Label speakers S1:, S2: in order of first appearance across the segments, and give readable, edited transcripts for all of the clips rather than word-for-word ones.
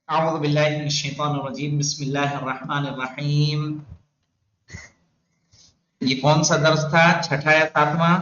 S1: اعوذ باللہ من الشیطان الرجیم بسم اللہ الرحمن الرحیم۔ یہ کون سا درس تھا؟ چھٹا یا ساتواں؟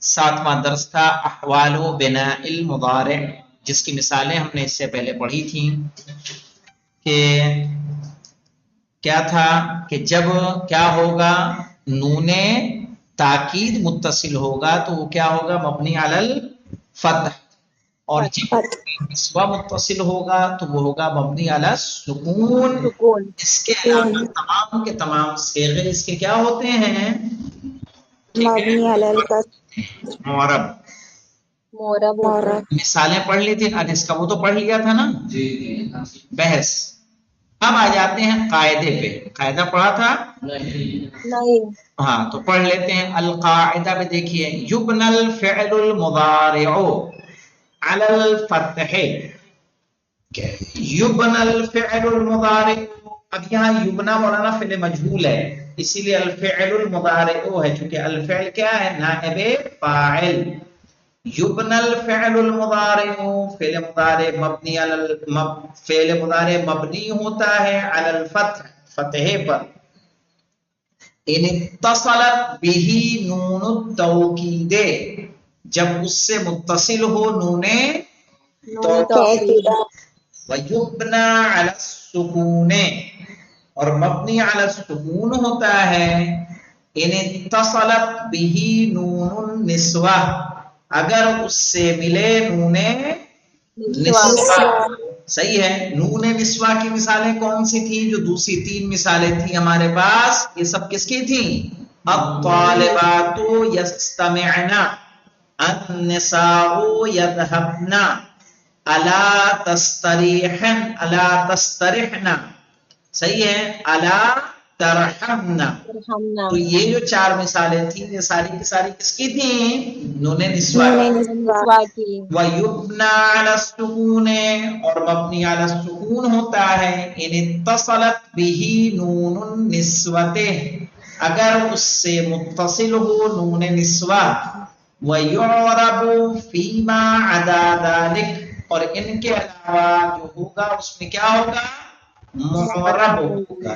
S1: ساتواں درس تھا احوال و بناء المضارع، جس کی مثالیں ہم نے اس سے پہلے پڑھی تھیں کہ کیا تھا کہ جب کیا ہوگا، نون تاکید متصل ہوگا تو وہ کیا ہوگا؟ مبنی علی الفتح، اور جب نسوہ متصل ہوگا تو وہ ہوگا مبنی علی السکون۔ اس کے علاوہ تمام کے تمام صیغے اس کے کیا ہوتے ہیں؟
S2: مبنی علی الکسر
S1: معرب۔
S2: معرب۔
S1: مثالیں پڑھ لی تھی، اس کا وہ تو پڑھ لیا تھا نا بحث۔ اب آ جاتے ہیں قاعدے پہ۔ قاعدہ پڑھا تھا؟
S2: نہیں۔
S1: ہاں تو پڑھ لیتے ہیں القاعدہ پہ۔ دیکھیے یبنى الفعل المضارع علی الفتح، یبنى الفعل المضارع۔ اب یہاں یبنا مولانا فعل مجہول ہے، اسی لیے الفعل المضارع ہے، چونکہ الفعل کیا ہے؟ نائب فاعل۔ یبنى الفعل المضارع، فعل مضارع مبنی فعل مضارع مبنی ہوتا ہے علی الفتح، فتح پر، ان اتصلت به نون التوکید، جب اس سے متصل ہو نون توکید، ویبنى علی السکون، اور مبنی علی السکون ہوتا ہے ان اتصلت به نون النسوہ، اگر اس سے ملے نون نسوہ۔ صحیح ہے۔ نون نسوہ کی مثالیں کون سی تھیں؟ جو دوسری تین مثالیں تھیں ہمارے پاس، یہ سب کس کی تھیں؟ الطالبات یستمعن، النساء یذهبن، الا تستریحن، الا تسترحن، صحیح ہے، الا ترحمن۔ تو یہ جو چار مثالیں تھیں یہ ساری کی ساری کس کی تھیں؟ نون نسوہ کی۔ وَيُبْنَى عَلَى السُّكُونِ، اور مبنی علی السکون ہوتا ہے ان اتصلت بِهِ نون النسوة، اگر اس سے متصل ہو نون نسوہ۔ وَيُعْرَبُ فِيمَا عَدَى ذَلِكَ، اور ان کے علاوہ جو ہوگا اس میں کیا ہوگا؟ معرب ہوگا۔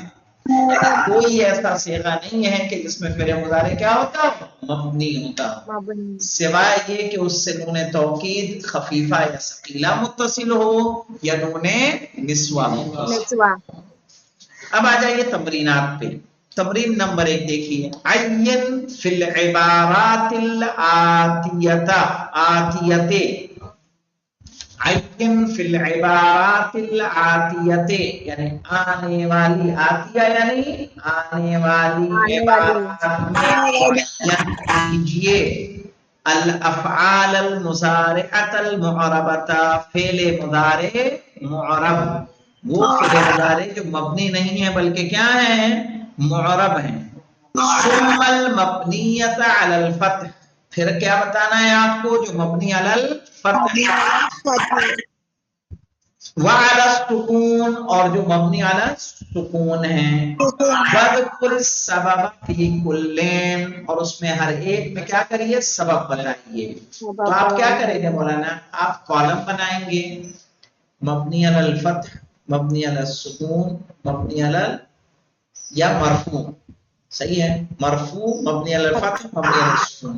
S1: کوئی ایسا صیغہ نہیں ہے کہ جس میں فعل مضارع کیا ہوتا ہو؟ مبنی ہوتا ہو، سوائے یہ کہ اس سے نون توکید خفیفہ یا ثقیلہ متصل ہو یا نون نسوہ متصل ہو۔ اب آ جائیے تمرینات پہ۔ تمرین نمبر 1 دیکھیے، عین فی العبارات آتیت، عین فی العبارات الآتیت، یعنی آنے والی، آتیہ یعنی آنے والی عبارات میں عین کیجئے الافعال المضارعۃ المعربۃ، فعل مضارع معرب، وہ فعل مضارع جو مبنی نہیں ہے بلکہ کیا ہے؟ معرب ہیں۔ ثم المبنیۃ علی الفتح، پھر کیا بتانا ہے آپ کو؟ جو مبنی علی الفتح، وعلی السکون، اور جو مبنی علی السکون ہیں۔ وَاذْكُرِ السَّبَبَ فِي كُلٍّ، اور اس میں ہر ایک میں کیا کریے؟ سبب بتائیے۔ تو آپ کیا کریں گے مولانا؟ آپ کالم بنائیں گے، مبنی علی الفتح، مبنی علی السکون، مبنی علی یا مرفوع، صحیح ہے، مرفوع مبنی علی الفتح مبنی علی السکون۔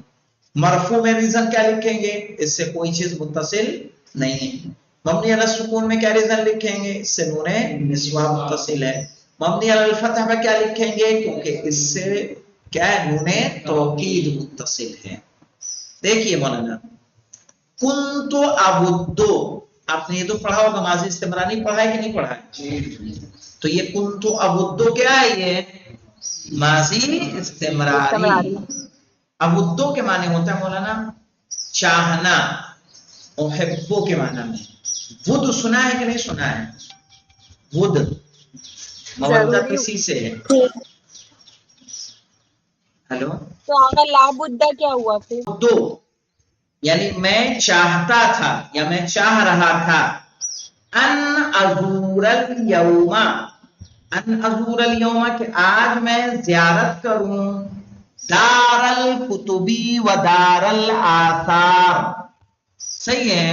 S1: مرفوع میں ریزن کیا لکھیں گے؟ اس سے کوئی چیز متصل نہیں ہے۔ مبنی علی السکون میں کیا ریزن لکھیں گے؟ اس سے نون نسوہ متصل ہے۔ مبنی علی الفتح میں کیا لکھیں گے؟ کیونکہ اس سے کیا ہے؟ نون توکید متصل ہے۔ دیکھیے مولانا، کنت ابد، آپ نے یہ تو پڑھا ہوگا، ماضی استمراری پڑھا ہے کہ نہیں پڑھا ہے؟ تو یہ کنت ابد کیا ہے؟ یہ ماضی استمراری۔ ابدو کے معنی ہوتا ہے مولانا چاہنا، احبو کے معنی میں۔ ود سنا ہے کہ نہیں سنا ہے؟ ود مودہ کسی سے ہے۔ ہلو،
S2: تو اگر لا بدہ کیا ہوا پھر؟
S1: دو یعنی میں چاہتا تھا یا میں چاہ رہا تھا، ان ازور الیوم، ان ازور الیوم کہ آج میں زیارت کروں، دار الکتبی و دار الآثار، صحیح ہے،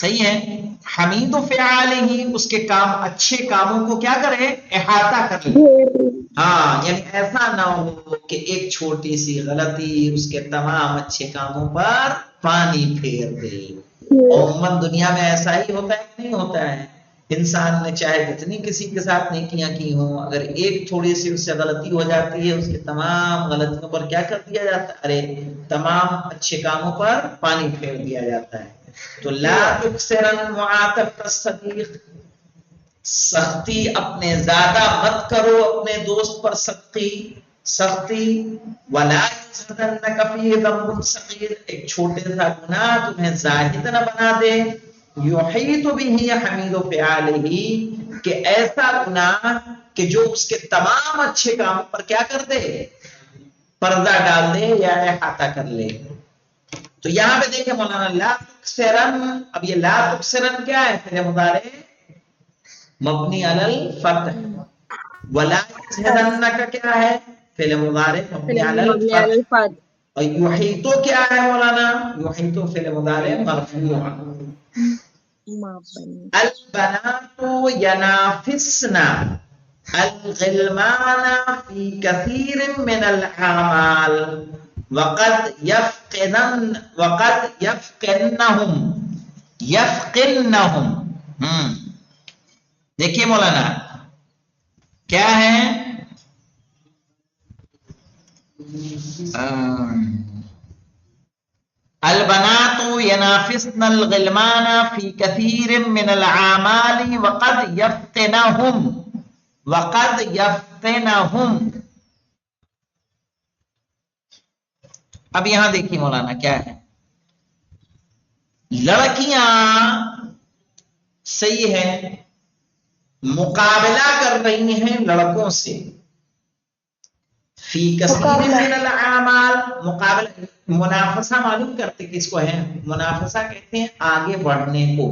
S1: صحیح ہے. حمید و فعال ہی اس کے کام اچھے کاموں کو کیا کرے احاطہ کر لے. ہاں یعنی ایسا نہ ہو کہ ایک چھوٹی سی غلطی اس کے تمام اچھے کاموں پر پانی پھیر دے. عموماً دنیا میں ایسا ہی ہوتا ہے کہ نہیں ہوتا ہے. انسان نے چاہے جتنی کسی کے ساتھ نیکیاں کی ہوں اگر ایک تھوڑی سی اس سے غلطی ہو جاتی ہے اس کے تمام غلطیوں پر کیا کر دیا جاتا ہے ارے تمام اچھے کاموں پر پانی پھیر دیا جاتا ہے. تو لا تکثرن معاتب الصدیق سختی اپنے زیادہ مت کرو اپنے دوست پر سختی ولا یزدنک فی ذنب صغیر ایک چھوٹے سا گناہ تمہیں زاہد نہ بنا دے. یحیط به حمید و فعالہ کہ ایسا گناہ کہ جو اس کے تمام اچھے کام پر کیا کر دے پردہ ڈال دے یا احاطہ کر لے. تو یہاں پہ دیکھیں مولانا لا تکثرن اب یہ لا تکثرن کیا ہے فعل مضارع مبنی علی الفتح ولا یزدنک کیا ہے فعل مضارع مبنی علی
S2: مبنی علی
S1: الفتح
S2: الفتح.
S1: اور یحیط کیا ہے مولانا یحیط فعل مضارع مرفوع. البنات ینافسن الغلمان فی کثیر من الاعمال وقد یفقنہم دیکھیے مولانا کیا ہے البنات ینافسن الغلمان فی کثیر من العامال وقد یفتنہم. اب یہاں دیکھیے مولانا کیا ہے لڑکیاں صحیح ہے مقابلہ کر رہی ہیں لڑکوں سے فی کثیر من الاعمال مقابلہ منافسہ معلوم کرتے کس کو ہے منافسہ کہتے ہیں آگے بڑھنے کو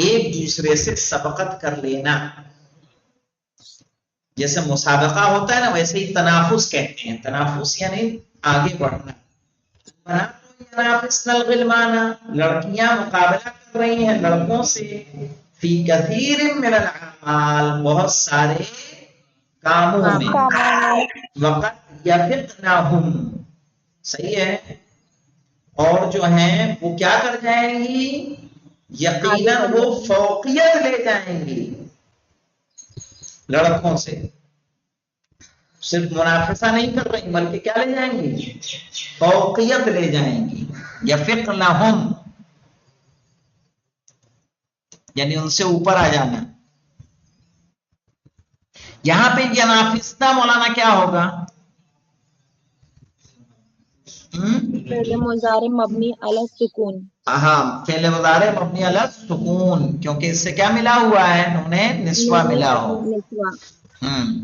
S1: ایک دوسرے سے سبقت کر لینا جیسے مسابقہ ہوتا ہے نا ویسے ہی تنافس کہتے ہیں تنافس یعنی آگے بڑھنا. لڑکیاں مقابلہ کر رہی ہیں لڑکوں سے فی کثیر من الاعمال بہت سارے کاموں میں وقت یفقنہم صحیح ہے اور جو ہیں وہ کیا کر جائیں گی یقیناً وہ فوقیت لے جائیں گی لڑکوں سے. صرف منافسہ نہیں کر رہی بلکہ کیا لے جائیں گی فوقیت لے جائیں گی. یفقنہم یعنی ان سے اوپر آ جانا. یہاں پہ ینافسنا مولانا کیا ہوگا
S2: فعل مضارع مبنی علی السکون.
S1: ہاں فعل مضارع مبنی علی السکون کیونکہ اس سے کیا ملا ہوا ہے انہیں نسوہ ملا ہو.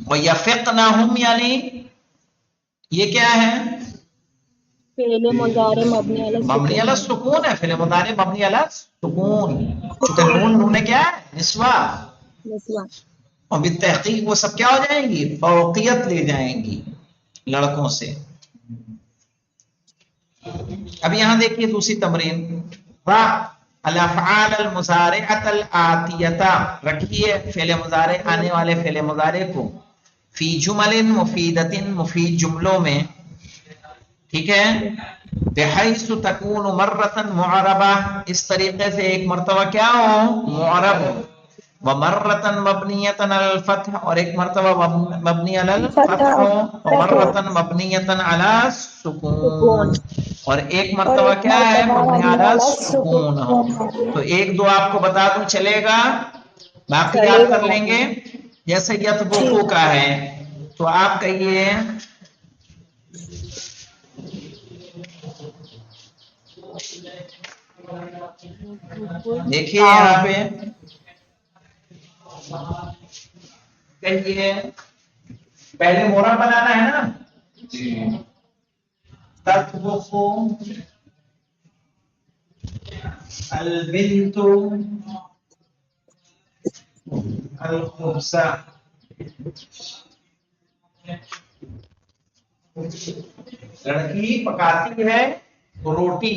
S1: وَيَفِقْنَهُمْ یعنی یہ کیا ہے
S2: فعل مضارع مبنی علی
S1: مبنی علی السکون ہے فعل مضارع مبنی علی السکون چونکہ نون ہے کیا ہے نسوہ اور بالتحقیق وہ سب کیا ہو جائیں گی فوقیت لے جائیں گی لڑکوں سے. اب یہاں دیکھیے دوسری تمرین الافعال المضارعۃ الآتیۃ رکھیے فعل مضارع آنے والے فعل مضارع کو فی جمل مفیدۃ مفید جملوں میں ٹھیک ہے بحیث تکون مرۃ معربہ اس طریقے سے ایک مرتبہ کیا ہو معرب ومرۃ مبنیۃ علی الفتح اور ایک مرتبہ مبنی علی الفتح ومرۃ مبنیۃ علی السکون اور ایک مرتبہ کیا ہے مبنی علی السکون ہو. تو ایک دو آپ کو بتا دوں چلے گا باقی یاد کر لیں گے. جیسے یطبخو کا ہے تو آپ کہیے دیکھیے یہاں پہ کہیے پہلے مورا بنانا ہے نا تطبخو البنت الخبز لڑکی پکاتی ہے روٹی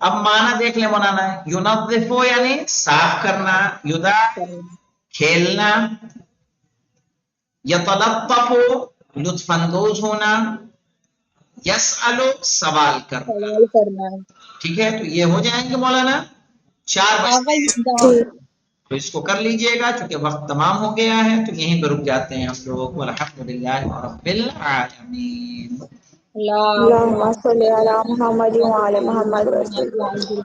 S1: اب معنی دیکھ لیں مولانا، ینظفو یعنی صاف کرنا، یدا کھیلنا، یتلطف لطف اندوز ہونا، یسأل سوال کرنا.
S3: سوال کرنا.
S1: ٹھیک ہے، تو یہ ہو جائیں گے مولانا 4
S3: آغا
S2: ٹھیک.
S1: تو اس کو کر لیجئے گا چونکہ وقت تمام ہو گیا ہے، تو یہیں پہ رک جاتے ہیں ہم لوگ. والحمدللہ رب العالمین.
S3: اللہ
S2: اللهم صل على محمد وعلى محمد وسلم.